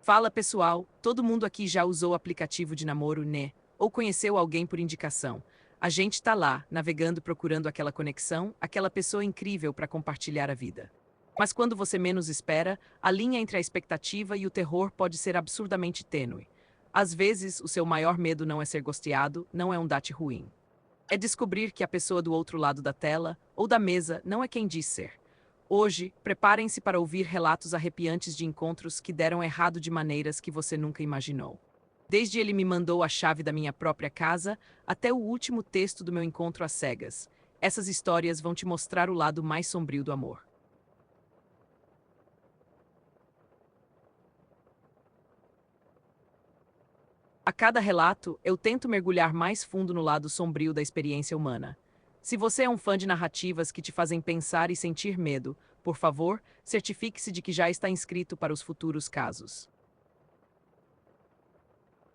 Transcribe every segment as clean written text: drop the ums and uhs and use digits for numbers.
Fala pessoal, todo mundo aqui já usou o aplicativo de namoro, né? Ou conheceu alguém por indicação. A gente tá lá, navegando procurando aquela conexão, aquela pessoa incrível para compartilhar a vida. Mas quando você menos espera, a linha entre a expectativa e o terror pode ser absurdamente tênue. Às vezes, o seu maior medo não é ser gosteado, não é um date ruim. É descobrir que a pessoa do outro lado da tela ou da mesa não é quem diz ser. Hoje, preparem-se para ouvir relatos arrepiantes de encontros que deram errado de maneiras que você nunca imaginou. Desde ele me mandou a chave da minha própria casa, até o último texto do meu encontro às cegas. Essas histórias vão te mostrar o lado mais sombrio do amor. A cada relato, eu tento mergulhar mais fundo no lado sombrio da experiência humana. Se você é um fã de narrativas que te fazem pensar e sentir medo, por favor, certifique-se de que já está inscrito para os futuros casos.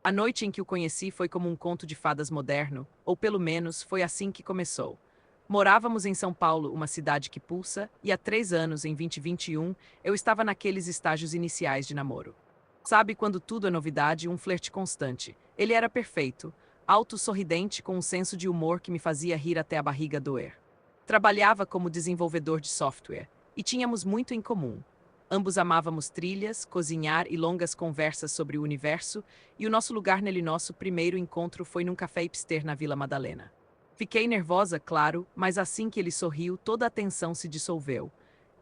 A noite em que o conheci foi como um conto de fadas moderno, ou pelo menos foi assim que começou. Morávamos em São Paulo, uma cidade que pulsa, e há 3 anos, em 2021, eu estava naqueles estágios iniciais de namoro. Sabe quando tudo é novidade, um flerte constante. Ele era perfeito, alto, sorridente, com um senso de humor que me fazia rir até a barriga doer. Trabalhava como desenvolvedor de software, e tínhamos muito em comum. Ambos amávamos trilhas, cozinhar e longas conversas sobre o universo, e o nosso lugar nele nosso primeiro encontro foi num café hipster na Vila Madalena. Fiquei nervosa, claro, mas assim que ele sorriu, toda a tensão se dissolveu.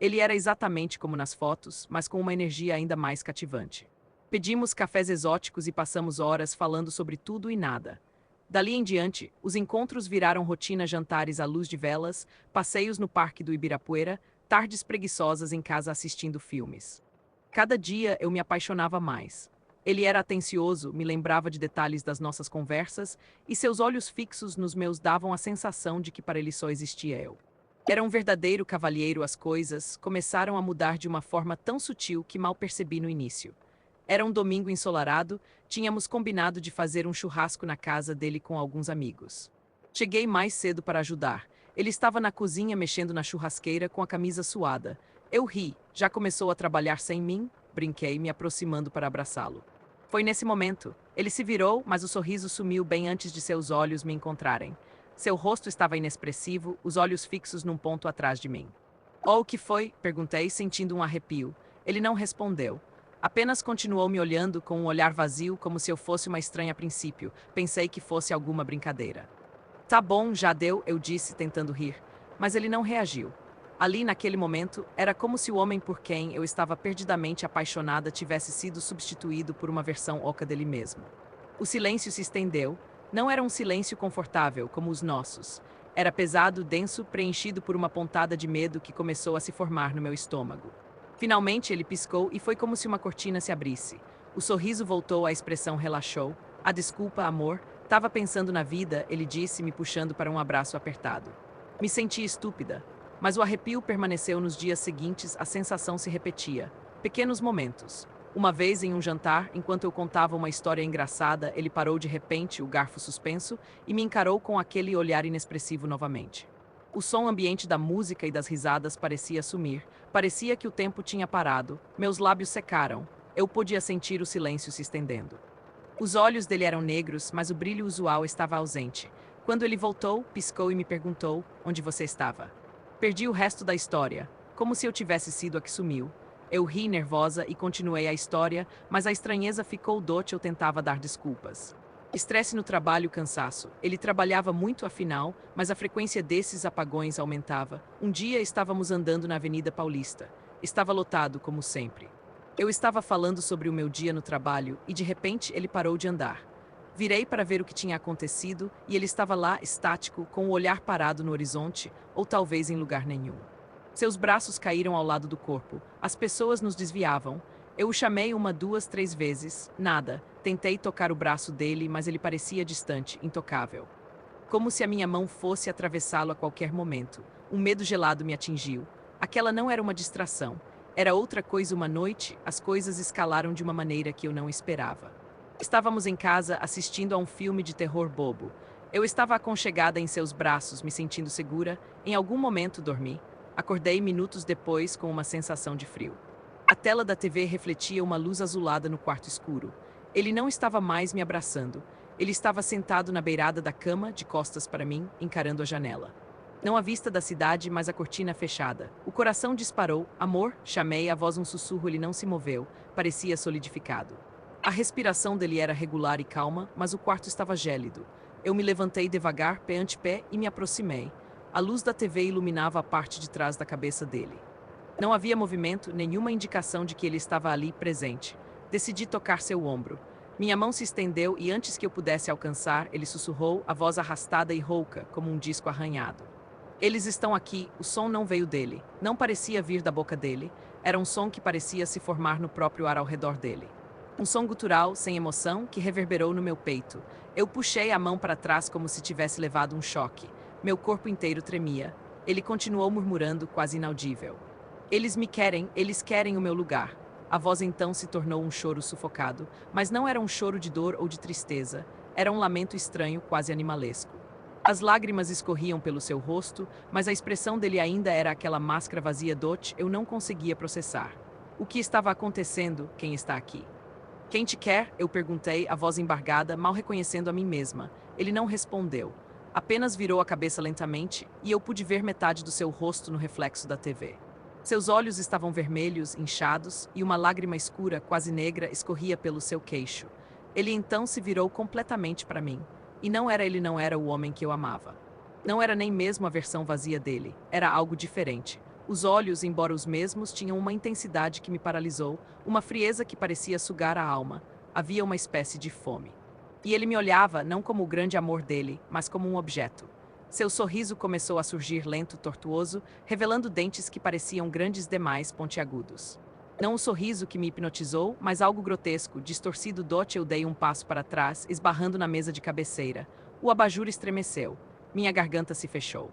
Ele era exatamente como nas fotos, mas com uma energia ainda mais cativante. Pedimos cafés exóticos e passamos horas falando sobre tudo e nada. Dali em diante, os encontros viraram rotina: jantares à luz de velas, passeios no Parque do Ibirapuera, tardes preguiçosas em casa assistindo filmes. Cada dia eu me apaixonava mais. Ele era atencioso, me lembrava de detalhes das nossas conversas, e seus olhos fixos nos meus davam a sensação de que para ele só existia eu. Era um verdadeiro cavalheiro. As coisas começaram a mudar de uma forma tão sutil que mal percebi no início. Era um domingo ensolarado, tínhamos combinado de fazer um churrasco na casa dele com alguns amigos. Cheguei mais cedo para ajudar. Ele estava na cozinha mexendo na churrasqueira com a camisa suada. Eu ri. Já começou a trabalhar sem mim? Brinquei, me aproximando para abraçá-lo. Foi nesse momento. Ele se virou, mas o sorriso sumiu bem antes de seus olhos me encontrarem. Seu rosto estava inexpressivo, os olhos fixos num ponto atrás de mim. Oh, o que foi? Perguntei, sentindo um arrepio. Ele não respondeu. Apenas continuou me olhando com um olhar vazio, como se eu fosse uma estranha a princípio. Pensei que fosse alguma brincadeira. Tá bom, já deu, eu disse, tentando rir. Mas ele não reagiu. Ali, naquele momento, era como se o homem por quem eu estava perdidamente apaixonada tivesse sido substituído por uma versão oca dele mesmo. O silêncio se estendeu. Não era um silêncio confortável, como os nossos. Era pesado, denso, preenchido por uma pontada de medo que começou a se formar no meu estômago. Finalmente ele piscou e foi como se uma cortina se abrisse. O sorriso voltou, a expressão relaxou. A desculpa, amor. Tava pensando na vida, ele disse, me puxando para um abraço apertado. Me senti estúpida, mas o arrepio permaneceu. Nos dias seguintes, a sensação se repetia. Pequenos momentos. Uma vez em um jantar, enquanto eu contava uma história engraçada, ele parou de repente, o garfo suspenso, e me encarou com aquele olhar inexpressivo novamente. O som ambiente da música e das risadas parecia sumir. Parecia que o tempo tinha parado. Meus lábios secaram. Eu podia sentir o silêncio se estendendo. Os olhos dele eram negros, mas o brilho usual estava ausente. Quando ele voltou, piscou e me perguntou: onde você estava? Perdi o resto da história, como se eu tivesse sido a que sumiu. Eu ri nervosa e continuei a história, mas a estranheza ficou doce. Eu tentava dar desculpas. Estresse no trabalho, cansaço. Ele trabalhava muito afinal, mas a frequência desses apagões aumentava. Um dia estávamos andando na Avenida Paulista. Estava lotado, como sempre. Eu estava falando sobre o meu dia no trabalho e de repente ele parou de andar. Virei para ver o que tinha acontecido e ele estava lá, estático, com o olhar parado no horizonte, ou talvez em lugar nenhum. Seus braços caíram ao lado do corpo. As pessoas nos desviavam. Eu o chamei uma, duas, três vezes. Nada. Tentei tocar o braço dele, mas ele parecia distante, intocável. Como se a minha mão fosse atravessá-lo a qualquer momento. Um medo gelado me atingiu. Aquela não era uma distração. Era outra coisa. Uma noite, as coisas escalaram de uma maneira que eu não esperava. Estávamos em casa assistindo a um filme de terror bobo. Eu estava aconchegada em seus braços, me sentindo segura. Em algum momento dormi. Acordei minutos depois com uma sensação de frio. A tela da TV refletia uma luz azulada no quarto escuro. Ele não estava mais me abraçando. Ele estava sentado na beirada da cama, de costas para mim, encarando a janela. Não a vista da cidade, mas a cortina fechada. O coração disparou. Amor, chamei, a voz um sussurro, ele não se moveu. Parecia solidificado. A respiração dele era regular e calma, mas o quarto estava gélido. Eu me levantei devagar, pé ante pé, e me aproximei. A luz da TV iluminava a parte de trás da cabeça dele. Não havia movimento, nenhuma indicação de que ele estava ali, presente. Decidi tocar seu ombro. Minha mão se estendeu e antes que eu pudesse alcançar, ele sussurrou, a voz arrastada e rouca, como um disco arranhado. Eles estão aqui, o som não veio dele. Não parecia vir da boca dele. Era um som que parecia se formar no próprio ar ao redor dele. Um som gutural, sem emoção, que reverberou no meu peito. Eu puxei a mão para trás como se tivesse levado um choque. Meu corpo inteiro tremia. Ele continuou murmurando, quase inaudível. Eles querem o meu lugar. A voz então se tornou um choro sufocado, mas não era um choro de dor ou de tristeza. Era um lamento estranho, quase animalesco. As lágrimas escorriam pelo seu rosto, mas a expressão dele ainda era aquela máscara vazia doce, eu não conseguia processar. O que estava acontecendo? Quem está aqui? Quem te quer? Eu perguntei, a voz embargada, mal reconhecendo a mim mesma. Ele não respondeu. Apenas virou a cabeça lentamente e eu pude ver metade do seu rosto no reflexo da TV. Seus olhos estavam vermelhos, inchados, e uma lágrima escura, quase negra, escorria pelo seu queixo. Ele então se virou completamente para mim. E não era o homem que eu amava. Não era nem mesmo a versão vazia dele. Era algo diferente. Os olhos, embora os mesmos, tinham uma intensidade que me paralisou, uma frieza que parecia sugar a alma. Havia uma espécie de fome. E ele me olhava não como o grande amor dele, mas como um objeto. Seu sorriso começou a surgir lento, tortuoso, revelando dentes que pareciam grandes demais, pontiagudos. Não o sorriso que me hipnotizou, mas algo grotesco, distorcido dote. Eu dei um passo para trás, esbarrando na mesa de cabeceira. O abajur estremeceu. Minha garganta se fechou.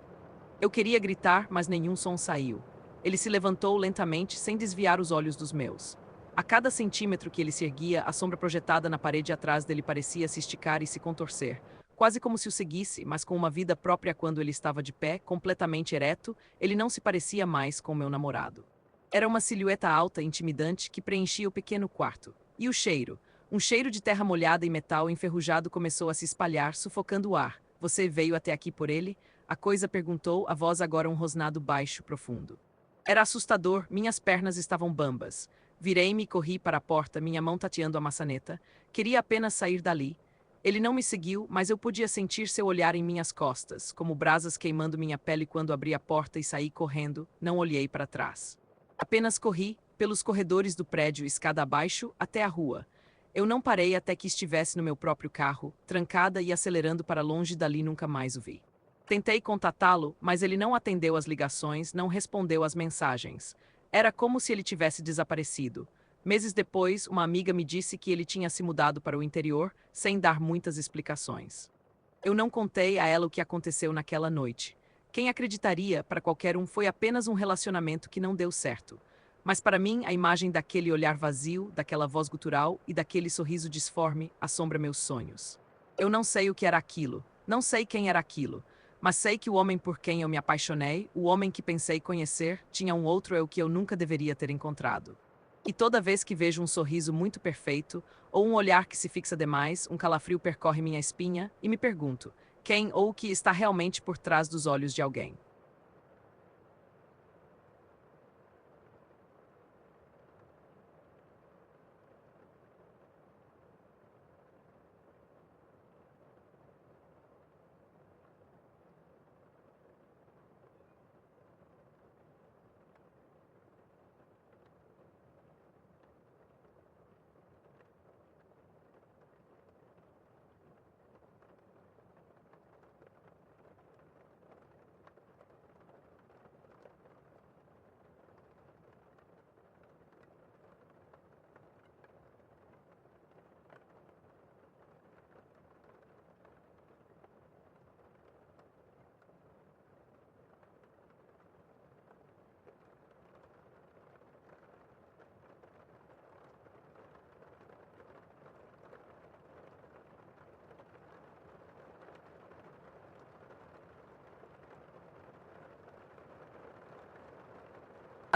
Eu queria gritar, mas nenhum som saiu. Ele se levantou lentamente, sem desviar os olhos dos meus. A cada centímetro que ele se erguia, a sombra projetada na parede atrás dele parecia se esticar e se contorcer, quase como se o seguisse, mas com uma vida própria. Quando ele estava de pé, completamente ereto, ele não se parecia mais com meu namorado. Era uma silhueta alta e intimidante que preenchia o pequeno quarto. E o cheiro? Um cheiro de terra molhada e metal enferrujado começou a se espalhar, sufocando o ar. Você veio até aqui por ele? A coisa perguntou, a voz agora um rosnado baixo, profundo. Era assustador, minhas pernas estavam bambas. Virei-me e corri para a porta, minha mão tateando a maçaneta. Queria apenas sair dali. Ele não me seguiu, mas eu podia sentir seu olhar em minhas costas, como brasas queimando minha pele. Quando abri a porta e saí correndo, não olhei para trás. Apenas corri, pelos corredores do prédio, escada abaixo, até a rua. Eu não parei até que estivesse no meu próprio carro, trancada e acelerando para longe dali. Nunca mais o vi. Tentei contatá-lo, mas ele não atendeu às ligações, não respondeu às mensagens. Era como se ele tivesse desaparecido. Meses depois, uma amiga me disse que ele tinha se mudado para o interior, sem dar muitas explicações. Eu não contei a ela o que aconteceu naquela noite. Quem acreditaria, para qualquer um, foi apenas um relacionamento que não deu certo. Mas para mim, a imagem daquele olhar vazio, daquela voz gutural e daquele sorriso disforme assombra meus sonhos. Eu não sei o que era aquilo, não sei quem era aquilo, mas sei que o homem por quem eu me apaixonei, o homem que pensei conhecer, tinha um outro eu que eu nunca deveria ter encontrado. E toda vez que vejo um sorriso muito perfeito, ou um olhar que se fixa demais, um calafrio percorre minha espinha e me pergunto: quem ou o que está realmente por trás dos olhos de alguém?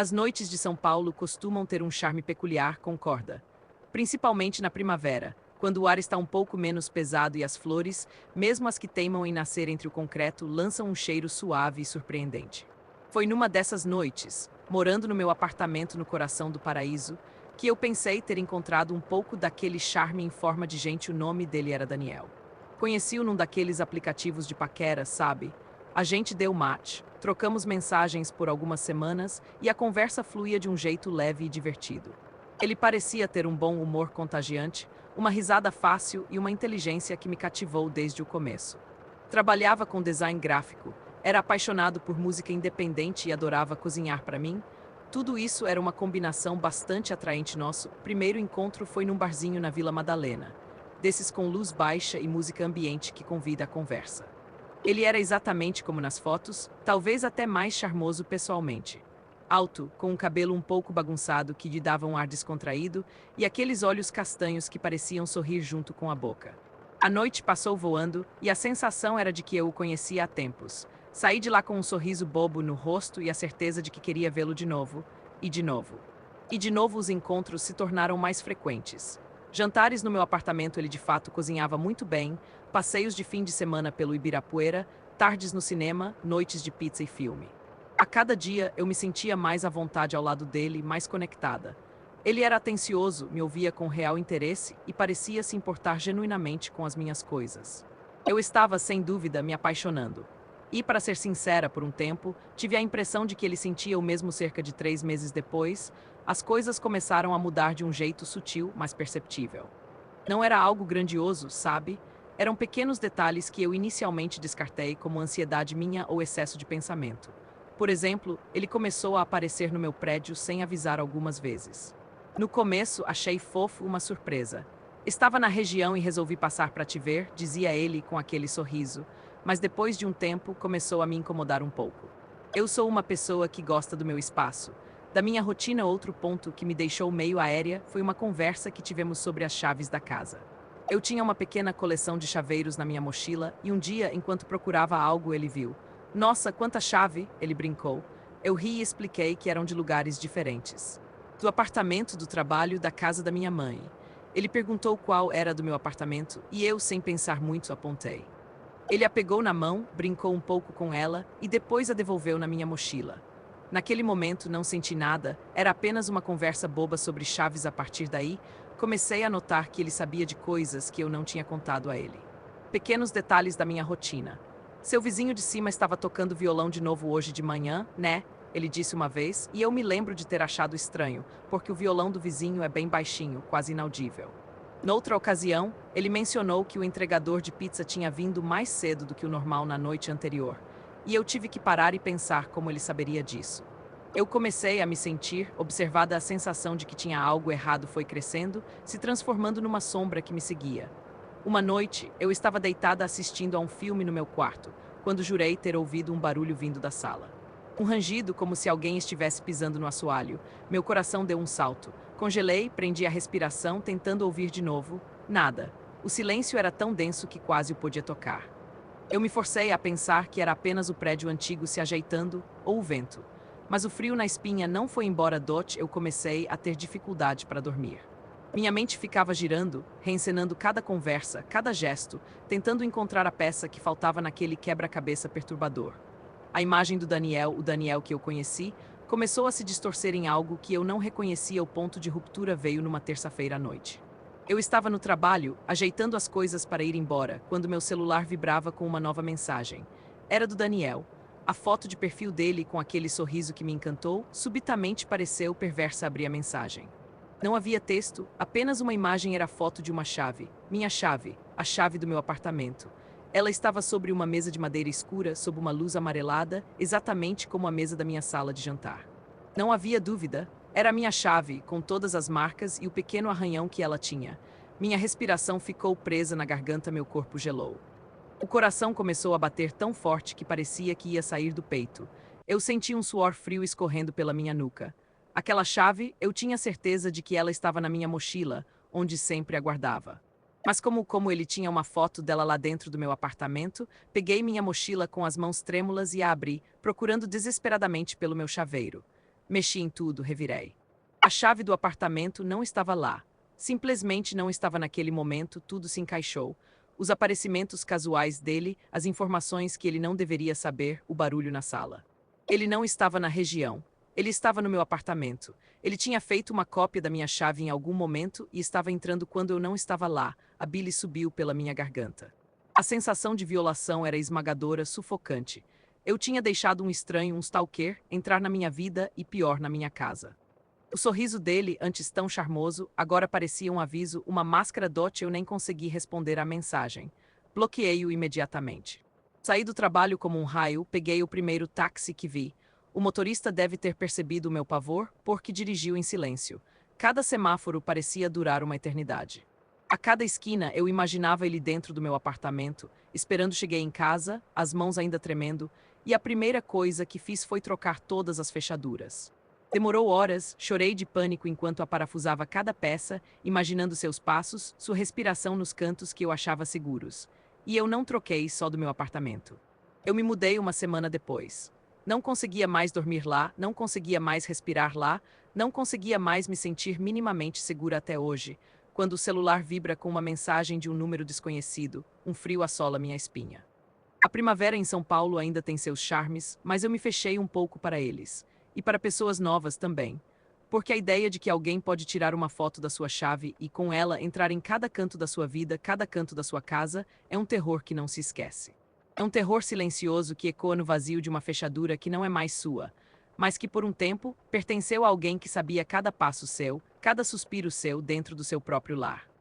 As noites de São Paulo costumam ter um charme peculiar, concorda? Principalmente na primavera, quando o ar está um pouco menos pesado e as flores, mesmo as que teimam em nascer entre o concreto, lançam um cheiro suave e surpreendente. Foi numa dessas noites, morando no meu apartamento no coração do paraíso, que eu pensei ter encontrado um pouco daquele charme em forma de gente. O nome dele era Daniel. Conheci-o num daqueles aplicativos de paquera, sabe? A gente deu match, trocamos mensagens por algumas semanas e a conversa fluía de um jeito leve e divertido. Ele parecia ter um bom humor contagiante, uma risada fácil e uma inteligência que me cativou desde o começo. Trabalhava com design gráfico, era apaixonado por música independente e adorava cozinhar para mim. Tudo isso era uma combinação bastante atraente. Nosso primeiro encontro foi num barzinho na Vila Madalena, desses com luz baixa e música ambiente que convida à conversa. Ele era exatamente como nas fotos, talvez até mais charmoso pessoalmente. Alto, com um cabelo um pouco bagunçado que lhe dava um ar descontraído, e aqueles olhos castanhos que pareciam sorrir junto com a boca. A noite passou voando, e a sensação era de que eu o conhecia há tempos. Saí de lá com um sorriso bobo no rosto e a certeza de que queria vê-lo de novo, e de novo. E de novo os encontros se tornaram mais frequentes. Jantares no meu apartamento. Ele de fato cozinhava muito bem, passeios de fim de semana pelo Ibirapuera, tardes no cinema, noites de pizza e filme. A cada dia eu me sentia mais à vontade ao lado dele, mais conectada. Ele era atencioso, me ouvia com real interesse e parecia se importar genuinamente com as minhas coisas. Eu estava, sem dúvida, me apaixonando. E, para ser sincera, por um tempo, tive a impressão de que ele sentia o mesmo. Cerca de 3 meses depois, as coisas começaram a mudar de um jeito sutil, mas perceptível. Não era algo grandioso, sabe? Eram pequenos detalhes que eu inicialmente descartei como ansiedade minha ou excesso de pensamento. Por exemplo, ele começou a aparecer no meu prédio sem avisar algumas vezes. No começo, achei fofo, uma surpresa. Estava na região e resolvi passar para te ver, dizia ele com aquele sorriso, mas depois de um tempo começou a me incomodar um pouco. Eu sou uma pessoa que gosta do meu espaço. Da minha rotina. Outro ponto que me deixou meio aérea foi uma conversa que tivemos sobre as chaves da casa. Eu tinha uma pequena coleção de chaveiros na minha mochila e um dia, enquanto procurava algo, ele viu. Nossa, quanta chave! Ele brincou. Eu ri e expliquei que eram de lugares diferentes. Do apartamento, do trabalho, da casa da minha mãe. Ele perguntou qual era do meu apartamento e eu, sem pensar muito, apontei. Ele a pegou na mão, brincou um pouco com ela e depois a devolveu na minha mochila. Naquele momento não senti nada, era apenas uma conversa boba sobre chaves. A partir daí, comecei a notar que ele sabia de coisas que eu não tinha contado a ele. Pequenos detalhes da minha rotina. Seu vizinho de cima estava tocando violão de novo hoje de manhã, né? Ele disse uma vez, e eu me lembro de ter achado estranho, porque o violão do vizinho é bem baixinho, quase inaudível. Noutra ocasião, ele mencionou que o entregador de pizza tinha vindo mais cedo do que o normal na noite anterior, e eu tive que parar e pensar como ele saberia disso. Eu comecei a me sentir, observada. A sensação de que tinha algo errado foi crescendo, se transformando numa sombra que me seguia. Uma noite, eu estava deitada assistindo a um filme no meu quarto, quando jurei ter ouvido um barulho vindo da sala. Um rangido, como se alguém estivesse pisando no assoalho. Meu coração deu um salto. Congelei, prendi a respiração, tentando ouvir de novo. Nada. O silêncio era tão denso que quase o podia tocar. Eu me forcei a pensar que era apenas o prédio antigo se ajeitando, ou o vento. Mas o frio na espinha não foi embora. Eu comecei a ter dificuldade para dormir. Minha mente ficava girando, reencenando cada conversa, cada gesto, tentando encontrar a peça que faltava naquele quebra-cabeça perturbador. A imagem do Daniel, o Daniel que eu conheci, começou a se distorcer em algo que eu não reconhecia. O ponto de ruptura veio numa terça-feira à noite. Eu estava no trabalho, ajeitando as coisas para ir embora, quando meu celular vibrava com uma nova mensagem. Era do Daniel. A foto de perfil dele, com aquele sorriso que me encantou, subitamente pareceu perversa. Abri a mensagem. Não havia texto, apenas uma imagem. Era a foto de uma chave. Minha chave, a chave do meu apartamento. Ela estava sobre uma mesa de madeira escura, sob uma luz amarelada, exatamente como a mesa da minha sala de jantar. Não havia dúvida, era a minha chave, com todas as marcas e o pequeno arranhão que ela tinha. Minha respiração ficou presa na garganta, meu corpo gelou. O coração começou a bater tão forte que parecia que ia sair do peito. Eu senti um suor frio escorrendo pela minha nuca. Aquela chave, eu tinha certeza de que ela estava na minha mochila, onde sempre a guardava. Mas como ele tinha uma foto dela lá dentro do meu apartamento, peguei minha mochila com as mãos trêmulas e a abri, procurando desesperadamente pelo meu chaveiro. Mexi em tudo, revirei. A chave do apartamento não estava lá. Simplesmente não estava naquele momento, tudo se encaixou. Os aparecimentos casuais dele, as informações que ele não deveria saber, o barulho na sala. Ele não estava na região. Ele estava no meu apartamento. Ele tinha feito uma cópia da minha chave em algum momento e estava entrando quando eu não estava lá. A bile subiu pela minha garganta. A sensação de violação era esmagadora, sufocante. Eu tinha deixado um estranho, um stalker, entrar na minha vida e, pior, na minha casa. O sorriso dele, antes tão charmoso, agora parecia um aviso, uma máscara doce. Eu nem consegui responder à mensagem. Bloqueei-o imediatamente. Saí do trabalho como um raio, peguei o primeiro táxi que vi. O motorista deve ter percebido o meu pavor, porque dirigiu em silêncio. Cada semáforo parecia durar uma eternidade. A cada esquina eu imaginava ele dentro do meu apartamento, esperando. Cheguei em casa, as mãos ainda tremendo, e a primeira coisa que fiz foi trocar todas as fechaduras. Demorou horas, chorei de pânico enquanto aparafusava cada peça, imaginando seus passos, sua respiração nos cantos que eu achava seguros. E eu não troquei só do meu apartamento. Eu me mudei uma semana depois. Não conseguia mais dormir lá, não conseguia mais respirar lá, não conseguia mais me sentir minimamente segura até hoje, quando o celular vibra com uma mensagem de um número desconhecido, um frio assola minha espinha. A primavera em São Paulo ainda tem seus charmes, mas eu me fechei um pouco para eles. E para pessoas novas também. Porque a ideia de que alguém pode tirar uma foto da sua chave e, com ela, entrar em cada canto da sua vida, cada canto da sua casa, é um terror que não se esquece. É um terror silencioso que ecoa no vazio de uma fechadura que não é mais sua, mas que, por um tempo, pertenceu a alguém que sabia cada passo seu, cada suspiro seu dentro do seu próprio lar.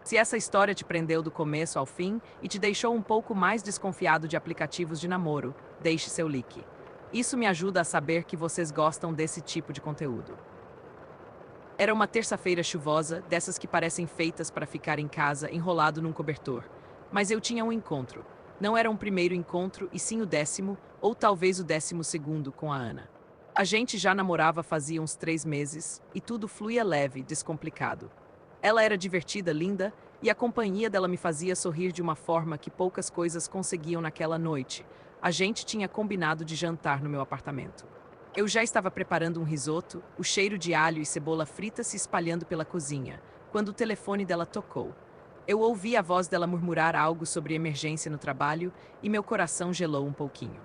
Se essa história te prendeu do começo ao fim e te deixou um pouco mais desconfiado de aplicativos de namoro, deixe seu like. Isso me ajuda a saber que vocês gostam desse tipo de conteúdo. Era uma terça-feira chuvosa, dessas que parecem feitas para ficar em casa enrolado num cobertor. Mas eu tinha um encontro. Não era um primeiro encontro, e sim o 10º, ou talvez o 12º com a Ana. A gente já namorava fazia uns 3 meses, e tudo fluía leve, descomplicado. Ela era divertida, linda, e a companhia dela me fazia sorrir de uma forma que poucas coisas conseguiam naquela noite. A gente tinha combinado de jantar no meu apartamento. Eu já estava preparando um risoto, o cheiro de alho e cebola frita se espalhando pela cozinha, quando o telefone dela tocou. Eu ouvi a voz dela murmurar algo sobre emergência no trabalho e meu coração gelou um pouquinho.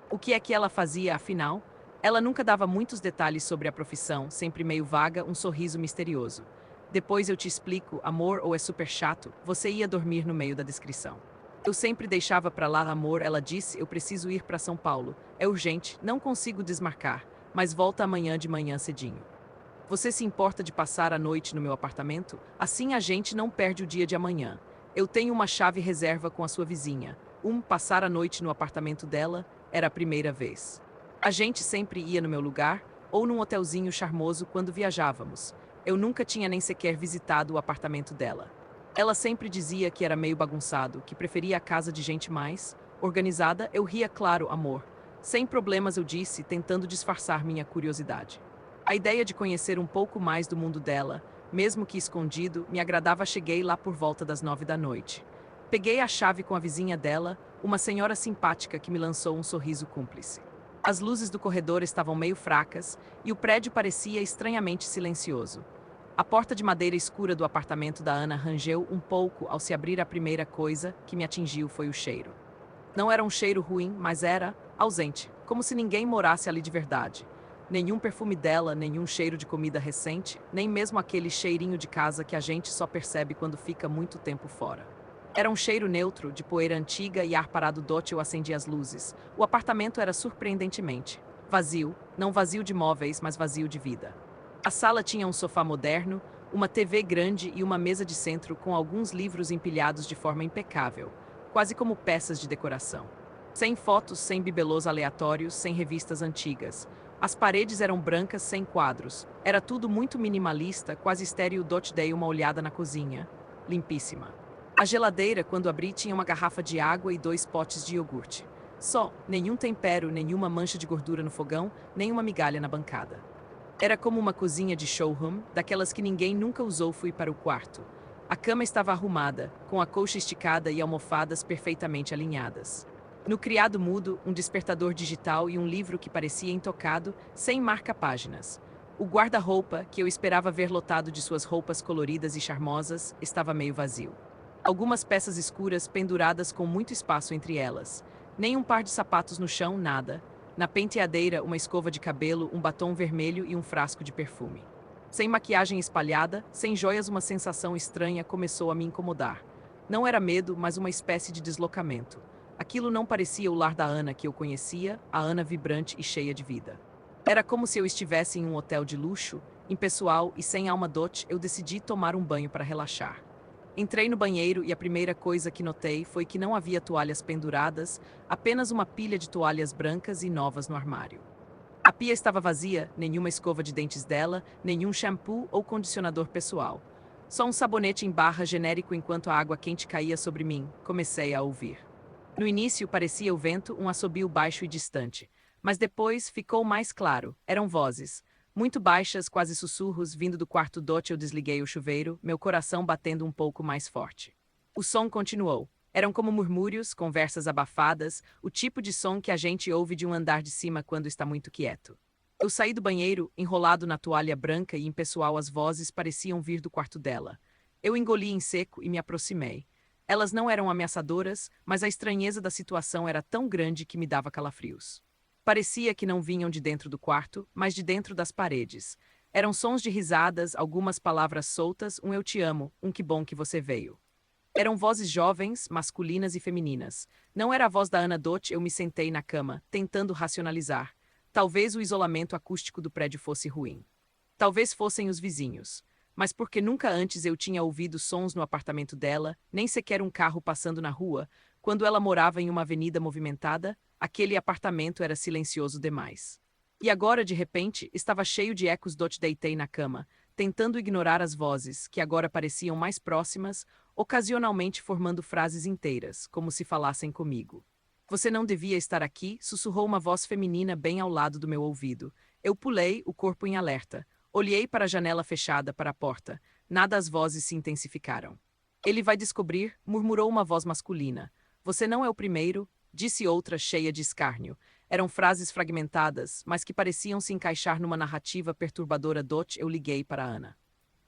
O que é que ela fazia, afinal? Ela nunca dava muitos detalhes sobre a profissão, sempre meio vaga, um sorriso misterioso. Depois eu te explico, amor, ou é super chato, você ia dormir no meio da descrição. Eu sempre deixava pra lá, amor, ela disse, eu preciso ir pra São Paulo. É urgente, não consigo desmarcar, mas volta amanhã de manhã cedinho. Você se importa de passar a noite no meu apartamento? Assim a gente não perde o dia de amanhã. Eu tenho uma chave reserva com a sua vizinha. Passar a noite no apartamento dela era a primeira vez. A gente sempre ia no meu lugar, ou num hotelzinho charmoso quando viajávamos. Eu nunca tinha nem sequer visitado o apartamento dela. Ela sempre dizia que era meio bagunçado, que preferia a casa de gente mais organizada. Eu ria, claro, amor. Sem problemas, eu disse, tentando disfarçar minha curiosidade. A ideia de conhecer um pouco mais do mundo dela, mesmo que escondido, me agradava. Cheguei lá por volta das 9 da noite. Peguei a chave com a vizinha dela, uma senhora simpática que me lançou um sorriso cúmplice. As luzes do corredor estavam meio fracas e o prédio parecia estranhamente silencioso. A porta de madeira escura do apartamento da Ana rangeu um pouco ao se abrir. A primeira coisa que me atingiu foi o cheiro. Não era um cheiro ruim, mas era ausente, como se ninguém morasse ali de verdade. Nenhum perfume dela, nenhum cheiro de comida recente, nem mesmo aquele cheirinho de casa que a gente só percebe quando fica muito tempo fora. Era um cheiro neutro, de poeira antiga e ar parado dótil acendia as luzes. O apartamento era surpreendentemente vazio, não vazio de móveis, mas vazio de vida. A sala tinha um sofá moderno, uma TV grande e uma mesa de centro com alguns livros empilhados de forma impecável, quase como peças de decoração. Sem fotos, sem bibelôs aleatórios, sem revistas antigas. As paredes eram brancas sem quadros. Era tudo muito minimalista, quase estéril. Dei uma olhada na cozinha. Limpíssima. A geladeira, quando abri, tinha uma garrafa de água e 2 potes de iogurte. Só, nenhum tempero, nenhuma mancha de gordura no fogão, nem uma migalha na bancada. Era como uma cozinha de showroom, daquelas que ninguém nunca usou. Fui para o quarto. A cama estava arrumada, com a colcha esticada e almofadas perfeitamente alinhadas. No criado mudo, um despertador digital e um livro que parecia intocado, sem marca-páginas. O guarda-roupa, que eu esperava ver lotado de suas roupas coloridas e charmosas, estava meio vazio. Algumas peças escuras penduradas com muito espaço entre elas. Nem um par de sapatos no chão, nada. Na penteadeira, uma escova de cabelo, um batom vermelho e um frasco de perfume. Sem maquiagem espalhada, sem joias, uma sensação estranha começou a me incomodar. Não era medo, mas uma espécie de deslocamento. Aquilo não parecia o lar da Ana que eu conhecia, a Ana vibrante e cheia de vida. Era como se eu estivesse em um hotel de luxo, impessoal e sem alma. Eu decidi tomar um banho para relaxar. Entrei no banheiro e a primeira coisa que notei foi que não havia toalhas penduradas, apenas uma pilha de toalhas brancas e novas no armário. A pia estava vazia, nenhuma escova de dentes dela, nenhum shampoo ou condicionador pessoal. Só um sabonete em barra genérico. Enquanto a água quente caía sobre mim, comecei a ouvir. No início parecia o vento, um assobio baixo e distante. Mas depois ficou mais claro, eram vozes. Muito baixas, quase sussurros, vindo do quarto. Eu desliguei o chuveiro, meu coração batendo um pouco mais forte. O som continuou. Eram como murmúrios, conversas abafadas, o tipo de som que a gente ouve de um andar de cima quando está muito quieto. Eu saí do banheiro, enrolado na toalha branca e impessoal. As vozes pareciam vir do quarto dela. Eu engoli em seco e me aproximei. Elas não eram ameaçadoras, mas a estranheza da situação era tão grande que me dava calafrios. Parecia que não vinham de dentro do quarto, mas de dentro das paredes. Eram sons de risadas, algumas palavras soltas, um eu te amo, um que bom que você veio. Eram vozes jovens, masculinas e femininas. Não era a voz da Ana Dot. Eu me sentei na cama, tentando racionalizar. Talvez o isolamento acústico do prédio fosse ruim. Talvez fossem os vizinhos. Mas porque nunca antes eu tinha ouvido sons no apartamento dela, nem sequer um carro passando na rua, quando ela morava em uma avenida movimentada, aquele apartamento era silencioso demais. E agora, de repente, estava cheio de ecos. Deitei na cama, tentando ignorar as vozes, que agora pareciam mais próximas, ocasionalmente formando frases inteiras, como se falassem comigo. Você não devia estar aqui, sussurrou uma voz feminina bem ao lado do meu ouvido. Eu pulei, o corpo em alerta. Olhei para a janela fechada, para a porta. Nada. As vozes se intensificaram. Ele vai descobrir, murmurou uma voz masculina. Você não é o primeiro, disse outra cheia de escárnio. Eram frases fragmentadas, mas que pareciam se encaixar numa narrativa perturbadora. Eu liguei para Ana.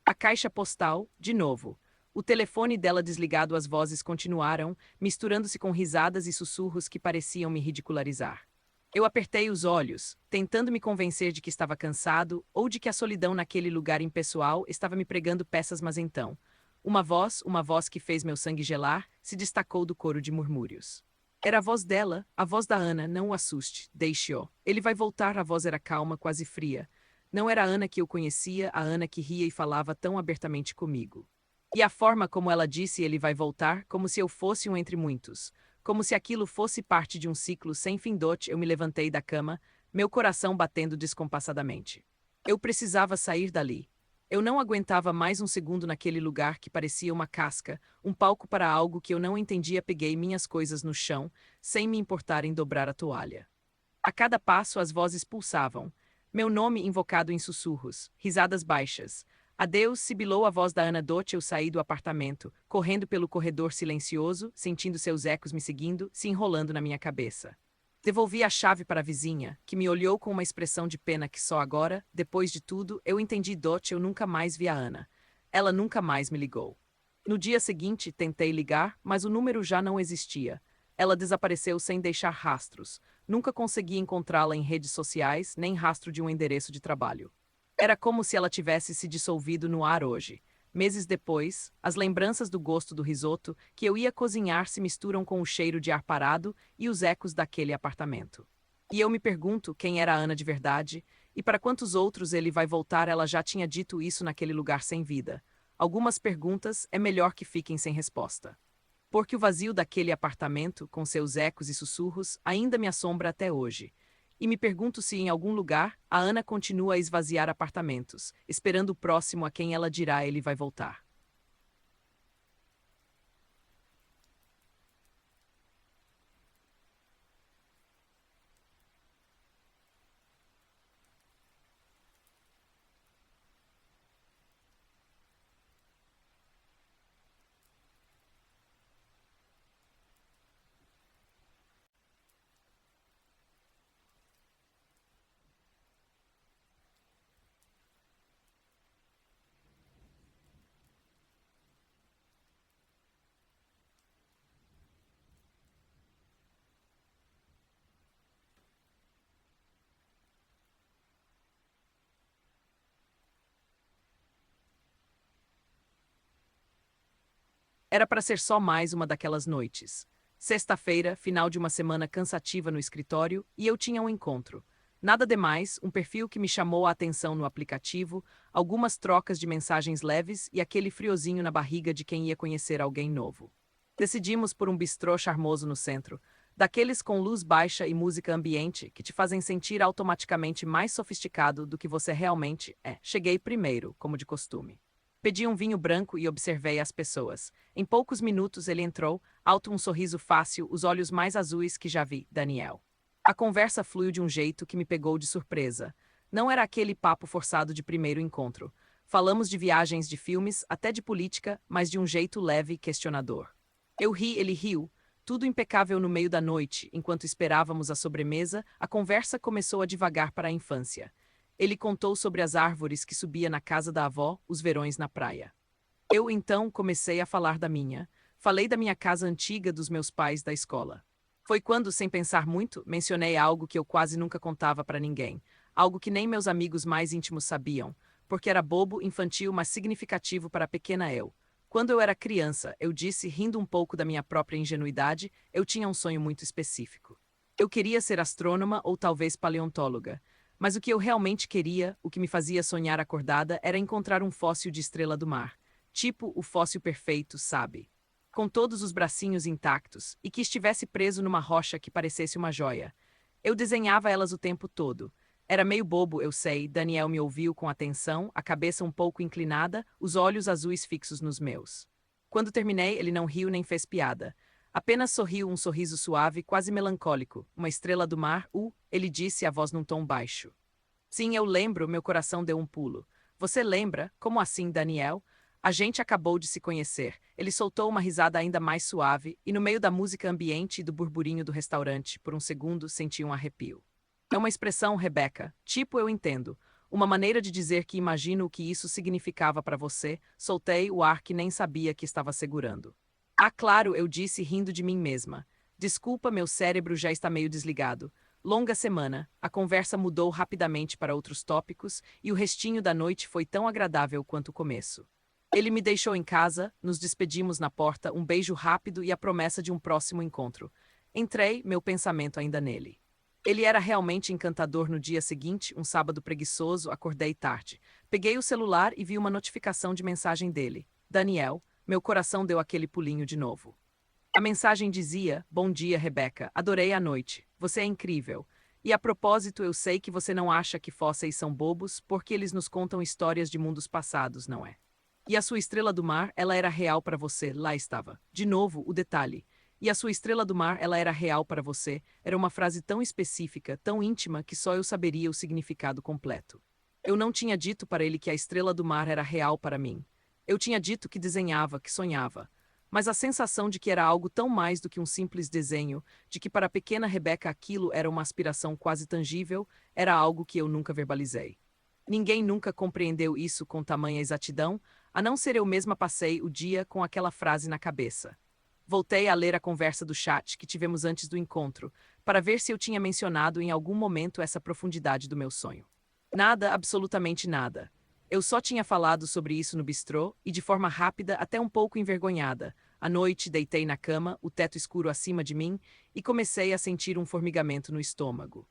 A caixa postal, de novo. O telefone dela desligado. As vozes continuaram, misturando-se com risadas e sussurros que pareciam me ridicularizar. Eu apertei os olhos, tentando me convencer de que estava cansado ou de que a solidão naquele lugar impessoal estava me pregando peças. Mas então, uma voz que fez meu sangue gelar, se destacou do coro de murmúrios. Era a voz dela, a voz da Ana. Não o assuste, deixe-o. Ele vai voltar. A voz era calma, quase fria. Não era a Ana que eu conhecia, a Ana que ria e falava tão abertamente comigo. E a forma como ela disse ele vai voltar, como se eu fosse um entre muitos. Como se aquilo fosse parte de um ciclo sem fim. Eu me levantei da cama, meu coração batendo descompassadamente. Eu precisava sair dali. Eu não aguentava mais um segundo naquele lugar que parecia uma casca, um palco para algo que eu não entendia. Peguei minhas coisas no chão, sem me importar em dobrar a toalha. A cada passo as vozes pulsavam. Meu nome invocado em sussurros, risadas baixas. Adeus, sibilou a voz da Ana Dot. Eu saí do apartamento, correndo pelo corredor silencioso, sentindo seus ecos me seguindo, se enrolando na minha cabeça. Devolvi a chave para a vizinha, que me olhou com uma expressão de pena que só agora, depois de tudo, eu entendi. Eu nunca mais vi a Ana. Ela nunca mais me ligou. No dia seguinte, tentei ligar, mas o número já não existia. Ela desapareceu sem deixar rastros. Nunca consegui encontrá-la em redes sociais, nem rastro de um endereço de trabalho. Era como se ela tivesse se dissolvido no ar hoje. Meses depois, as lembranças do gosto do risoto que eu ia cozinhar se misturam com o cheiro de ar parado e os ecos daquele apartamento. E eu me pergunto quem era a Ana de verdade, e para quantos outros ele vai voltar. Ela já tinha dito isso naquele lugar sem vida. Algumas perguntas é melhor que fiquem sem resposta. Porque o vazio daquele apartamento, com seus ecos e sussurros, ainda me assombra até hoje. E me pergunto se em algum lugar a Ana continua a esvaziar apartamentos, esperando o próximo a quem ela dirá ele vai voltar. Era para ser só mais uma daquelas noites. Sexta-feira, final de uma semana cansativa no escritório, e eu tinha um encontro. Nada demais, um perfil que me chamou a atenção no aplicativo, algumas trocas de mensagens leves e aquele friozinho na barriga de quem ia conhecer alguém novo. Decidimos por um bistrô charmoso no centro, daqueles com luz baixa e música ambiente que te fazem sentir automaticamente mais sofisticado do que você realmente é. Cheguei primeiro, como de costume. Pedi um vinho branco e observei as pessoas. Em poucos minutos ele entrou, alto um sorriso fácil, os olhos mais azuis que já vi, Daniel. A conversa fluiu de um jeito que me pegou de surpresa. Não era aquele papo forçado de primeiro encontro. Falamos de viagens, de filmes, até de política, mas de um jeito leve e questionador. Eu ri, ele riu. Tudo impecável no meio da noite. Enquanto esperávamos a sobremesa, a conversa começou a divagar para a infância. Ele contou sobre as árvores que subia na casa da avó, os verões na praia. Eu então comecei a falar da minha. Falei da minha casa antiga dos meus pais da escola. Foi quando, sem pensar muito, mencionei algo que eu quase nunca contava para ninguém. Algo que nem meus amigos mais íntimos sabiam, porque era bobo, infantil, mas significativo para a pequena eu. Quando eu era criança, eu disse, rindo um pouco da minha própria ingenuidade, eu tinha um sonho muito específico. Eu queria ser astrônoma ou talvez paleontóloga. Mas o que eu realmente queria, o que me fazia sonhar acordada, era encontrar um fóssil de estrela do mar. Tipo o fóssil perfeito, sabe? Com todos os bracinhos intactos, e que estivesse preso numa rocha que parecesse uma joia. Eu desenhava elas o tempo todo. Era meio bobo, eu sei. Daniel me ouviu com atenção, a cabeça um pouco inclinada, os olhos azuis fixos nos meus. Quando terminei, ele não riu nem fez piada. Apenas sorriu um sorriso suave, quase melancólico. Uma estrela do mar, ele disse, a voz num tom baixo. Sim, eu lembro, meu coração deu um pulo. Você lembra? Como assim, Daniel? A gente acabou de se conhecer. Ele soltou uma risada ainda mais suave, e no meio da música ambiente e do burburinho do restaurante, por um segundo senti um arrepio. É uma expressão, Rebecca. Tipo, eu entendo. Uma maneira de dizer que imagino o que isso significava para você. Soltei o ar que nem sabia que estava segurando. Ah, claro, eu disse rindo de mim mesma. Desculpa, meu cérebro já está meio desligado. Longa semana, a conversa mudou rapidamente para outros tópicos e o restinho da noite foi tão agradável quanto o começo. Ele me deixou em casa, nos despedimos na porta, um beijo rápido e a promessa de um próximo encontro. Entrei, meu pensamento ainda nele. Ele era realmente encantador. No dia seguinte, um sábado preguiçoso, acordei tarde. Peguei o celular e vi uma notificação de mensagem dele. Daniel, meu coração deu aquele pulinho de novo. A mensagem dizia: Bom dia, Rebecca. Adorei a noite. Você é incrível. E a propósito, eu sei que você não acha que fósseis são bobos, porque eles nos contam histórias de mundos passados, não é? E a sua estrela do mar, ela era real para você, lá estava. De novo, o detalhe. E a sua estrela do mar, ela era real para você, era uma frase tão específica, tão íntima, que só eu saberia o significado completo. Eu não tinha dito para ele que a estrela do mar era real para mim. Eu tinha dito que desenhava, que sonhava. Mas a sensação de que era algo tão mais do que um simples desenho, de que para a pequena Rebeca aquilo era uma aspiração quase tangível, era algo que eu nunca verbalizei. Ninguém nunca compreendeu isso com tamanha exatidão, a não ser eu mesma. Passei o dia com aquela frase na cabeça. Voltei a ler a conversa do chat que tivemos antes do encontro, para ver se eu tinha mencionado em algum momento essa profundidade do meu sonho. Nada, absolutamente nada. Eu só tinha falado sobre isso no bistrô e de forma rápida, até um pouco envergonhada. À noite, deitei na cama, o teto escuro acima de mim, e comecei a sentir um formigamento no estômago.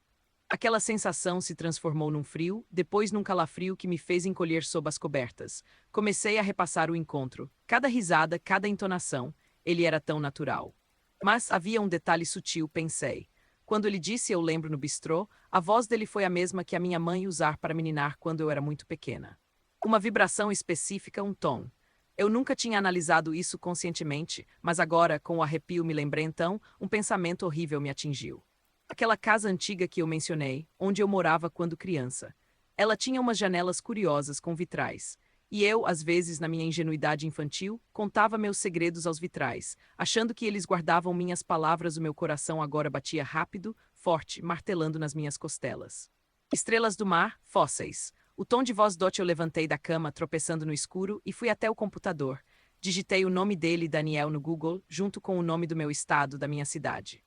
Aquela sensação se transformou num frio, depois num calafrio que me fez encolher sob as cobertas. Comecei a repassar o encontro. Cada risada, cada entonação. Ele era tão natural. Mas havia um detalhe sutil, pensei. Quando ele disse "eu lembro" no bistrô, a voz dele foi a mesma que a minha mãe usar para me ninar quando eu era muito pequena. Uma vibração específica, um tom. Eu nunca tinha analisado isso conscientemente, mas agora, com o arrepio, me lembrei então, um pensamento horrível me atingiu. Aquela casa antiga que eu mencionei, onde eu morava quando criança. Ela tinha umas janelas curiosas com vitrais. E eu, às vezes, na minha ingenuidade infantil, contava meus segredos aos vitrais, achando que eles guardavam minhas palavras. O meu coração agora batia rápido, forte, martelando nas minhas costelas. Estrelas do mar, fósseis. O tom de voz doce. Eu levantei da cama, tropeçando no escuro, e fui até o computador. Digitei o nome dele, Daniel, no Google, junto com o nome do meu estado, da minha cidade.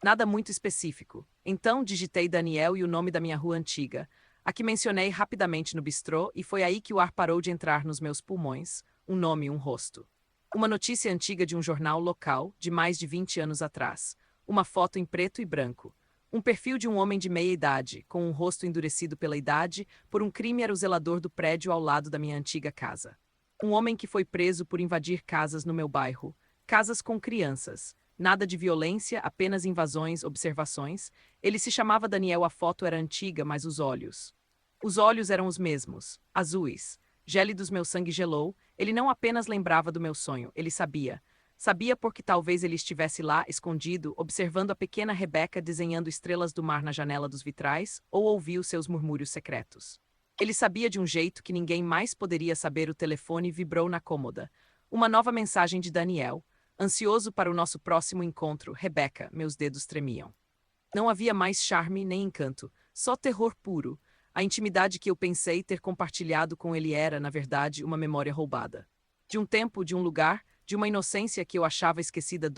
Nada muito específico. Então digitei Daniel e o nome da minha rua antiga, a que mencionei rapidamente no bistrô, e foi aí que o ar parou de entrar nos meus pulmões, um nome e um rosto. Uma notícia antiga de um jornal local, de mais de 20 anos atrás. Uma foto em preto e branco. Um perfil de um homem de meia idade, com um rosto endurecido pela idade, por um crime. Era o zelador do prédio ao lado da minha antiga casa. Um homem que foi preso por invadir casas no meu bairro. Casas com crianças. Nada de violência, apenas invasões, observações. Ele se chamava Daniel. A foto era antiga, mas os olhos. Os olhos eram os mesmos, azuis. Gélidos. Meu sangue gelou. Ele não apenas lembrava do meu sonho, ele sabia. Sabia porque talvez ele estivesse lá, escondido, observando a pequena Rebeca desenhando estrelas do mar na janela dos vitrais, ou ouviu seus murmúrios secretos. Ele sabia de um jeito que ninguém mais poderia saber. O telefone vibrou na cômoda. Uma nova mensagem de Daniel. Ansioso para o nosso próximo encontro, Rebeca. Meus dedos tremiam. Não havia mais charme nem encanto, só terror puro. A intimidade que eu pensei ter compartilhado com ele era, na verdade, uma memória roubada. De um tempo, de um lugar, de uma inocência que eu achava esquecida.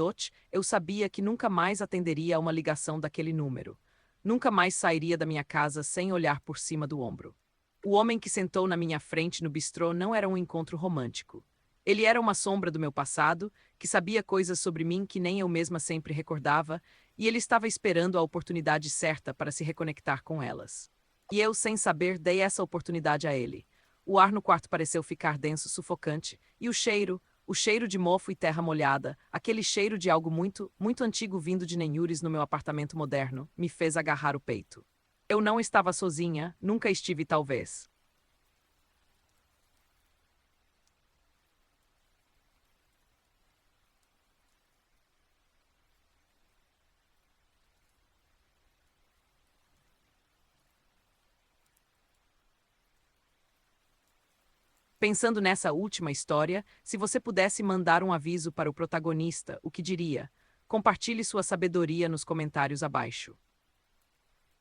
Eu sabia que nunca mais atenderia a uma ligação daquele número. Nunca mais sairia da minha casa sem olhar por cima do ombro. O homem que sentou na minha frente no bistrô não era um encontro romântico. Ele era uma sombra do meu passado, que sabia coisas sobre mim que nem eu mesma sempre recordava, e ele estava esperando a oportunidade certa para se reconectar com elas. E eu, sem saber, dei essa oportunidade a ele. O ar no quarto pareceu ficar denso, sufocante, e o cheiro de mofo e terra molhada, aquele cheiro de algo muito, muito antigo vindo de nenhures no meu apartamento moderno, me fez agarrar o peito. Eu não estava sozinha, nunca estive talvez. Pensando nessa última história, se você pudesse mandar um aviso para o protagonista, o que diria? Compartilhe sua sabedoria nos comentários abaixo.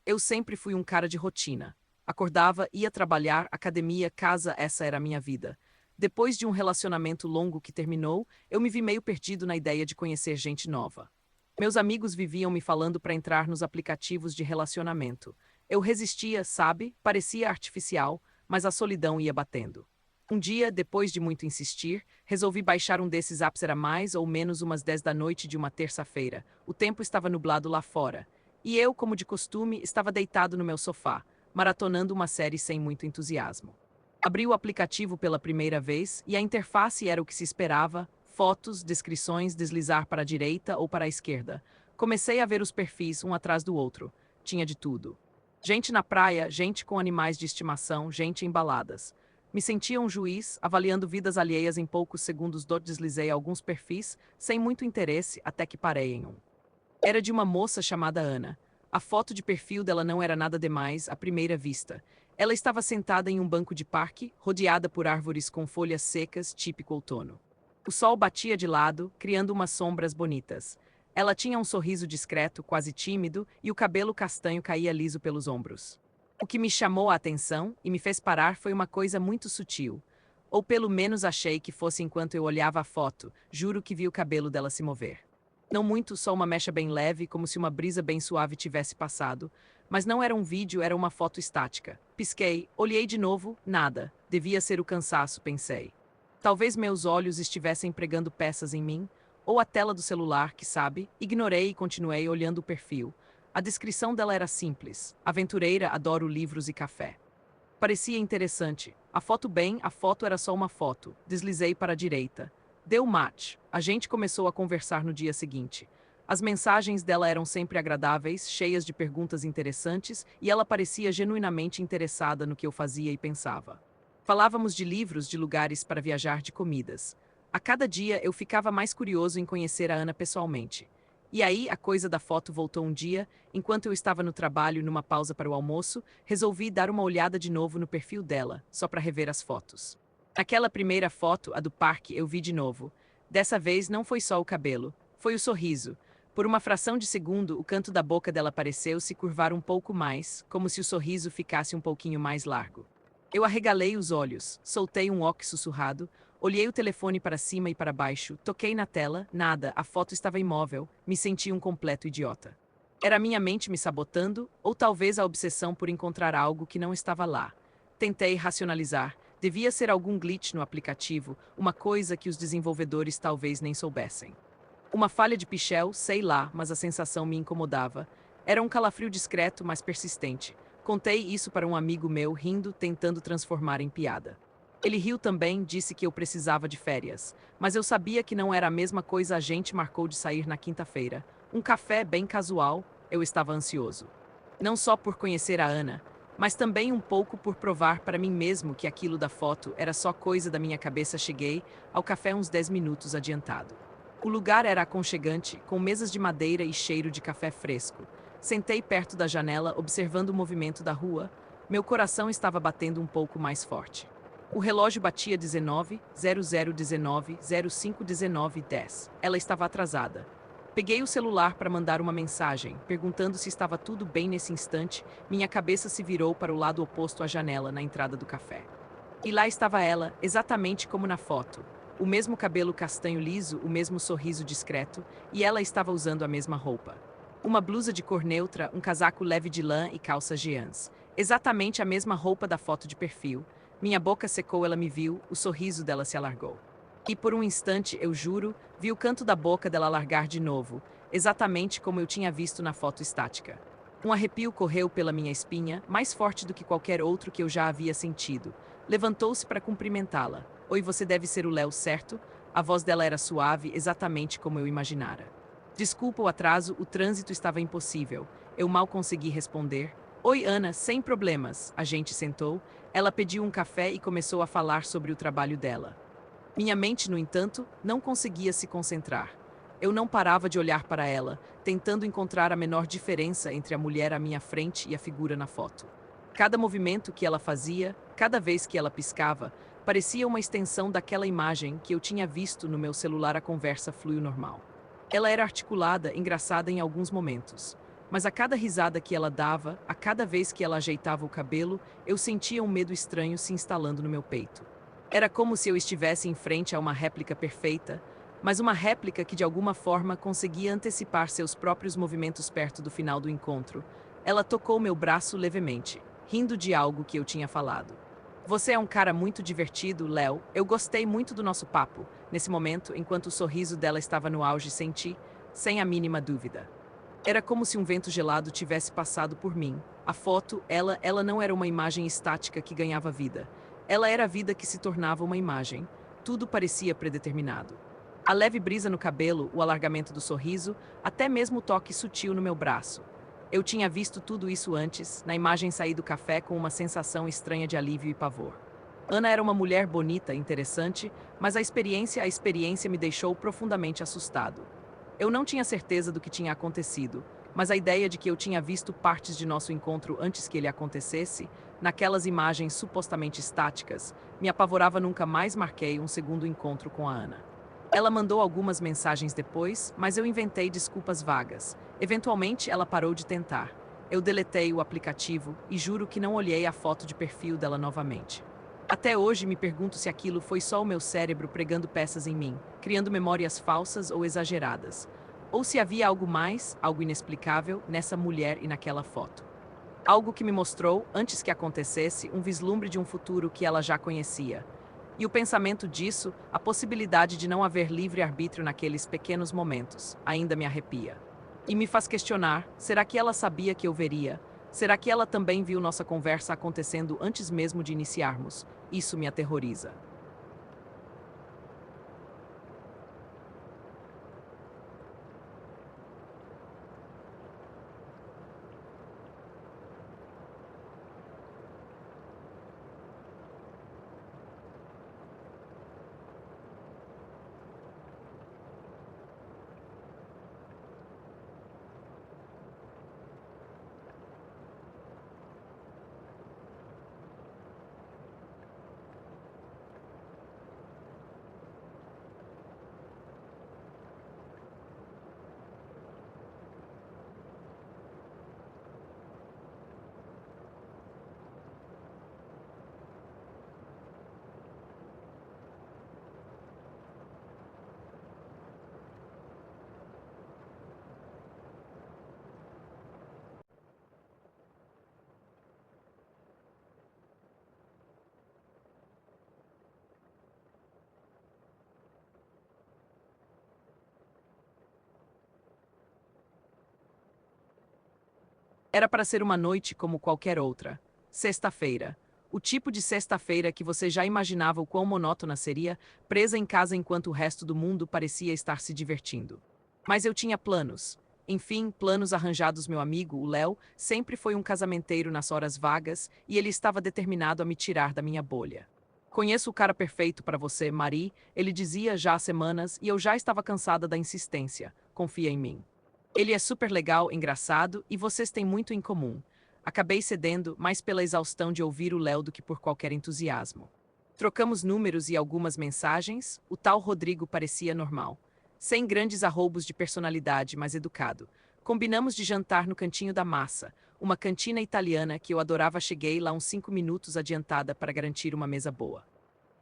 Eu sempre fui um cara de rotina. Acordava, ia trabalhar, academia, casa, essa era a minha vida. Depois de um relacionamento longo que terminou, eu me vi meio perdido na ideia de conhecer gente nova. Meus amigos viviam me falando para entrar nos aplicativos de relacionamento. Eu resistia, sabe? Parecia artificial, mas a solidão ia batendo. Um dia, depois de muito insistir, resolvi baixar um desses apps. Era mais ou menos umas 10 da noite de uma terça-feira. O tempo estava nublado lá fora. E eu, como de costume, estava deitado no meu sofá, maratonando uma série sem muito entusiasmo. Abri o aplicativo pela primeira vez e a interface era o que se esperava: fotos, descrições, deslizar para a direita ou para a esquerda. Comecei a ver os perfis um atrás do outro. Tinha de tudo. Gente na praia, gente com animais de estimação, gente em baladas. Me sentia um juiz, avaliando vidas alheias em poucos segundos. Deslizei alguns perfis, sem muito interesse, até que parei em um. Era de uma moça chamada Ana. A foto de perfil dela não era nada demais à primeira vista. Ela estava sentada em um banco de parque, rodeada por árvores com folhas secas, típico outono. O sol batia de lado, criando umas sombras bonitas. Ela tinha um sorriso discreto, quase tímido, e o cabelo castanho caía liso pelos ombros. O que me chamou a atenção e me fez parar foi uma coisa muito sutil. Ou pelo menos achei que fosse enquanto eu olhava a foto, juro que vi o cabelo dela se mover. Não muito, só uma mecha bem leve, como se uma brisa bem suave tivesse passado, mas não era um vídeo, era uma foto estática. Pisquei, olhei de novo, nada. Devia ser o cansaço, pensei. Talvez meus olhos estivessem pregando peças em mim, ou a tela do celular, que sabe. Ignorei e continuei olhando o perfil. A descrição dela era simples. Aventureira, adoro livros e café. Parecia interessante. A foto bem, a foto era só uma foto. Deslizei para a direita. Deu match. A gente começou a conversar no dia seguinte. As mensagens dela eram sempre agradáveis, cheias de perguntas interessantes, e ela parecia genuinamente interessada no que eu fazia e pensava. Falávamos de livros, de lugares para viajar, de comidas. A cada dia eu ficava mais curioso em conhecer a Ana pessoalmente. E aí a coisa da foto voltou um dia, enquanto eu estava no trabalho numa pausa para o almoço, resolvi dar uma olhada de novo no perfil dela, só para rever as fotos. Naquela primeira foto, a do parque, eu vi de novo. Dessa vez não foi só o cabelo, foi o sorriso. Por uma fração de segundo, o canto da boca dela pareceu se curvar um pouco mais, como se o sorriso ficasse um pouquinho mais largo. Eu arregalei os olhos, soltei um ok sussurrado, olhei o telefone para cima e para baixo, toquei na tela, nada, a foto estava imóvel, me senti um completo idiota. Era minha mente me sabotando, ou talvez a obsessão por encontrar algo que não estava lá. Tentei racionalizar, devia ser algum glitch no aplicativo, uma coisa que os desenvolvedores talvez nem soubessem. Uma falha de pichel, sei lá, mas a sensação me incomodava. Era um calafrio discreto, mas persistente. Contei isso para um amigo meu, rindo, tentando transformar em piada. Ele riu também, disse que eu precisava de férias. Mas eu sabia que não era a mesma coisa. A gente marcou de sair na quinta-feira. Um café bem casual, eu estava ansioso. Não só por conhecer a Ana, mas também um pouco por provar para mim mesmo que aquilo da foto era só coisa da minha cabeça. Cheguei ao café uns 10 minutos adiantado. O lugar era aconchegante, com mesas de madeira e cheiro de café fresco. Sentei perto da janela, observando o movimento da rua. Meu coração estava batendo um pouco mais forte. O relógio batia 19:00, 05:19:10. Ela estava atrasada. Peguei o celular para mandar uma mensagem, perguntando se estava tudo bem nesse instante. Minha cabeça se virou para o lado oposto à janela, na entrada do café. E lá estava ela, exatamente como na foto. O mesmo cabelo castanho liso, o mesmo sorriso discreto, e ela estava usando a mesma roupa. Uma blusa de cor neutra, um casaco leve de lã e calças jeans. Exatamente a mesma roupa da foto de perfil. Minha boca secou, ela me viu, o sorriso dela se alargou. E por um instante, eu juro, vi o canto da boca dela alargar de novo, exatamente como eu tinha visto na foto estática. Um arrepio correu pela minha espinha, mais forte do que qualquer outro que eu já havia sentido. Levantou-se para cumprimentá-la. Oi, você deve ser o Léo, certo? A voz dela era suave, exatamente como eu imaginara. Desculpa o atraso, o trânsito estava impossível. Eu mal consegui responder. Oi, Ana, sem problemas. A gente sentou, ela pediu um café e começou a falar sobre o trabalho dela. Minha mente, no entanto, não conseguia se concentrar. Eu não parava de olhar para ela, tentando encontrar a menor diferença entre a mulher à minha frente e a figura na foto. Cada movimento que ela fazia, cada vez que ela piscava, parecia uma extensão daquela imagem que eu tinha visto no meu celular. A conversa fluiu normal. Ela era articulada, engraçada em alguns momentos. Mas a cada risada que ela dava, a cada vez que ela ajeitava o cabelo, eu sentia um medo estranho se instalando no meu peito. Era como se eu estivesse em frente a uma réplica perfeita, mas uma réplica que de alguma forma conseguia antecipar seus próprios movimentos. Perto do final do encontro, ela tocou meu braço levemente, rindo de algo que eu tinha falado. Você é um cara muito divertido, Léo. Eu gostei muito do nosso papo. Nesse momento, enquanto o sorriso dela estava no auge, senti, sem a mínima dúvida. Era como se um vento gelado tivesse passado por mim. A foto, ela não era uma imagem estática que ganhava vida. Ela era a vida que se tornava uma imagem. Tudo parecia predeterminado. A leve brisa no cabelo, o alargamento do sorriso, até mesmo o toque sutil no meu braço. Eu tinha visto tudo isso antes, na imagem. Saí do café com uma sensação estranha de alívio e pavor. Ana era uma mulher bonita, interessante, mas a experiência me deixou profundamente assustado. Eu não tinha certeza do que tinha acontecido, mas a ideia de que eu tinha visto partes de nosso encontro antes que ele acontecesse, naquelas imagens supostamente estáticas, me apavorava. Nunca mais marquei um segundo encontro com a Ana. Ela mandou algumas mensagens depois, mas eu inventei desculpas vagas. Eventualmente, ela parou de tentar. Eu deletei o aplicativo e juro que não olhei a foto de perfil dela novamente. Até hoje me pergunto se aquilo foi só o meu cérebro pregando peças em mim, criando memórias falsas ou exageradas, ou se havia algo mais, algo inexplicável, nessa mulher e naquela foto. Algo que me mostrou, antes que acontecesse, um vislumbre de um futuro que ela já conhecia. E o pensamento disso, a possibilidade de não haver livre-arbítrio naqueles pequenos momentos, ainda me arrepia. E me faz questionar: será que ela sabia que eu veria? Será que ela também viu nossa conversa acontecendo antes mesmo de iniciarmos? Isso me aterroriza. Era para ser uma noite como qualquer outra. Sexta-feira. O tipo de sexta-feira que você já imaginava o quão monótona seria, presa em casa enquanto o resto do mundo parecia estar se divertindo. Mas eu tinha planos. Enfim, planos arranjados. Meu amigo, o Léo, sempre foi um casamenteiro nas horas vagas e ele estava determinado a me tirar da minha bolha. Conheço o cara perfeito para você, Marie, ele dizia já há semanas e eu já estava cansada da insistência. Confia em mim. Ele é super legal, engraçado e vocês têm muito em comum. Acabei cedendo mais pela exaustão de ouvir o Léo do que por qualquer entusiasmo. Trocamos números e algumas mensagens, o tal Rodrigo parecia normal. Sem grandes arroubos de personalidade, mas educado. Combinamos de jantar no Cantinho da Massa, uma cantina italiana que eu adorava. Cheguei lá uns 5 minutos adiantada para garantir uma mesa boa.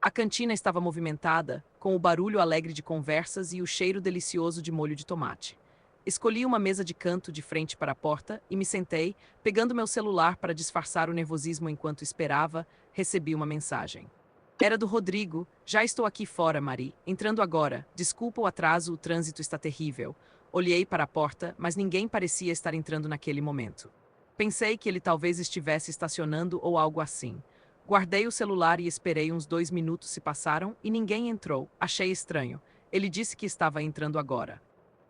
A cantina estava movimentada, com o barulho alegre de conversas e o cheiro delicioso de molho de tomate. Escolhi uma mesa de canto de frente para a porta e me sentei, pegando meu celular para disfarçar o nervosismo enquanto esperava. Recebi uma mensagem. Era do Rodrigo: já estou aqui fora, Marie, entrando agora. Desculpa o atraso, o trânsito está terrível. Olhei para a porta, mas ninguém parecia estar entrando naquele momento. Pensei que ele talvez estivesse estacionando ou algo assim. Guardei o celular e esperei. Uns 2 minutos se passaram e ninguém entrou. Achei estranho. Ele disse que estava entrando agora.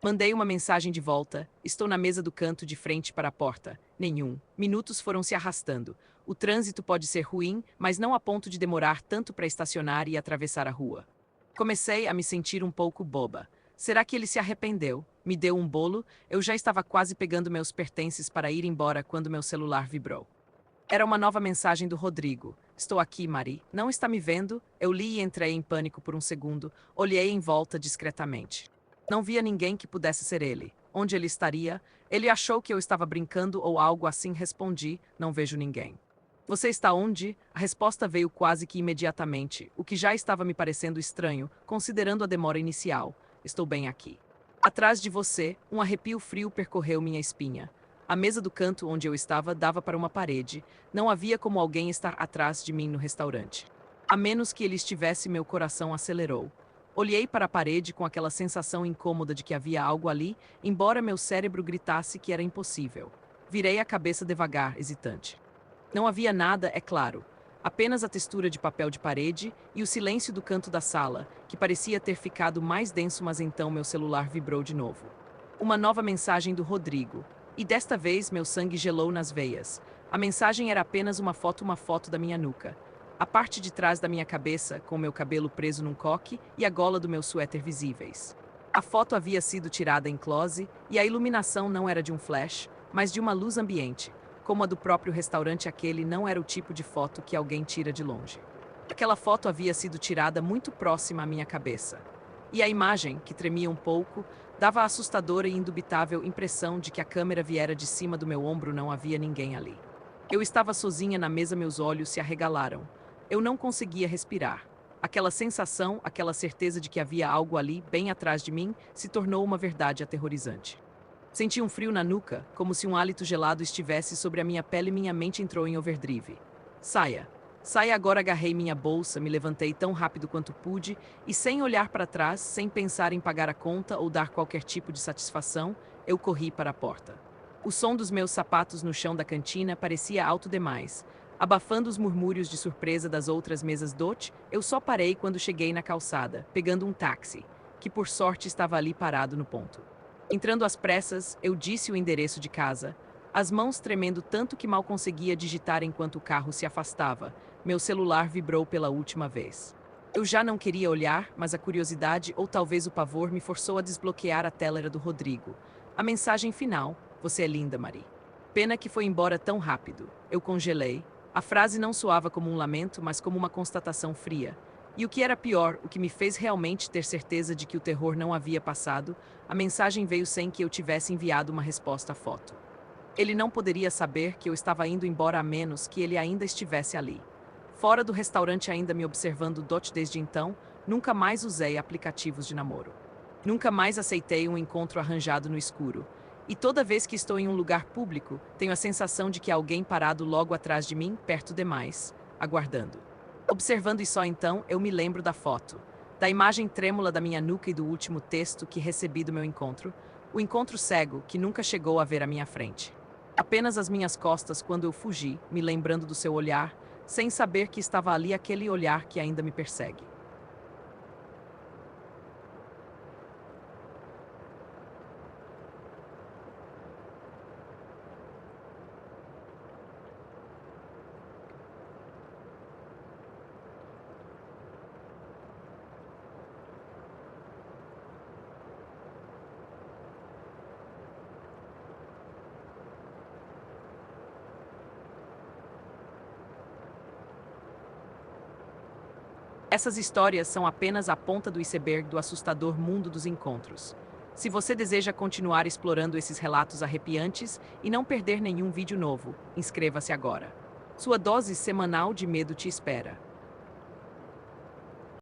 Mandei uma mensagem de volta: estou na mesa do canto de frente para a porta. Nenhum. Minutos foram se arrastando. O trânsito pode ser ruim, mas não a ponto de demorar tanto para estacionar e atravessar a rua. Comecei a me sentir um pouco boba. Será que ele se arrependeu? Me deu um bolo? Eu já estava quase pegando meus pertences para ir embora quando meu celular vibrou. Era uma nova mensagem do Rodrigo. Estou aqui, Marie. Não está me vendo? Eu li e entrei em pânico por um segundo. Olhei em volta discretamente. Não via ninguém que pudesse ser ele. Onde ele estaria? Ele achou que eu estava brincando ou algo assim. Respondi: não vejo ninguém. Você está onde? A resposta veio quase que imediatamente, o que já estava me parecendo estranho, considerando a demora inicial. Estou bem aqui. Atrás de você, um arrepio frio percorreu minha espinha. A mesa do canto onde eu estava dava para uma parede. Não havia como alguém estar atrás de mim no restaurante. A menos que ele estivesse, meu coração acelerou. Olhei para a parede com aquela sensação incômoda de que havia algo ali, embora meu cérebro gritasse que era impossível. Virei a cabeça devagar, hesitante. Não havia nada, é claro. Apenas a textura de papel de parede e o silêncio do canto da sala, que parecia ter ficado mais denso. Mas então meu celular vibrou de novo. Uma nova mensagem do Rodrigo. E desta vez meu sangue gelou nas veias. A mensagem era apenas uma foto da minha nuca. A parte de trás da minha cabeça, com meu cabelo preso num coque e a gola do meu suéter visíveis. A foto havia sido tirada em close e a iluminação não era de um flash, mas de uma luz ambiente, como a do próprio restaurante. Aquele não era o tipo de foto que alguém tira de longe. Aquela foto havia sido tirada muito próxima à minha cabeça. E a imagem, que tremia um pouco, dava a assustadora e indubitável impressão de que a câmera viera de cima do meu ombro. Não havia ninguém ali. Eu estava sozinha na mesa, meus olhos se arregalaram. Eu não conseguia respirar. Aquela sensação, aquela certeza de que havia algo ali, bem atrás de mim, se tornou uma verdade aterrorizante. Senti um frio na nuca, como se um hálito gelado estivesse sobre a minha pele e minha mente entrou em overdrive. Saia. Saia agora, agarrei minha bolsa, me levantei tão rápido quanto pude e, sem olhar para trás, sem pensar em pagar a conta ou dar qualquer tipo de satisfação, eu corri para a porta. O som dos meus sapatos no chão da cantina parecia alto demais. Abafando os murmúrios de surpresa das outras mesas Dutch, eu só parei quando cheguei na calçada, pegando um táxi, que por sorte estava ali parado no ponto. Entrando às pressas, eu disse o endereço de casa, as mãos tremendo tanto que mal conseguia digitar enquanto o carro se afastava. Meu celular vibrou pela última vez. Eu já não queria olhar, mas a curiosidade ou talvez o pavor me forçou a desbloquear a tela era do Rodrigo. A mensagem final: "Você é linda, Marie." Pena que foi embora tão rápido. Eu congelei. A frase não soava como um lamento, mas como uma constatação fria. E o que era pior, o que me fez realmente ter certeza de que o terror não havia passado, a mensagem veio sem que eu tivesse enviado uma resposta à foto. Ele não poderia saber que eu estava indo embora a menos que ele ainda estivesse ali. Fora do restaurante ainda me observando Dutch desde então, nunca mais usei aplicativos de namoro. Nunca mais aceitei um encontro arranjado no escuro. E toda vez que estou em um lugar público, tenho a sensação de que há alguém parado logo atrás de mim, perto demais, aguardando. Observando e só então, eu me lembro da foto, da imagem trêmula da minha nuca e do último texto que recebi do meu encontro, o encontro cego que nunca chegou a ver à minha frente. Apenas as minhas costas quando eu fugi, me lembrando do seu olhar, sem saber que estava ali aquele olhar que ainda me persegue. Essas histórias são apenas a ponta do iceberg do assustador mundo dos encontros. Se você deseja continuar explorando esses relatos arrepiantes e não perder nenhum vídeo novo, inscreva-se agora. Sua dose semanal de medo te espera.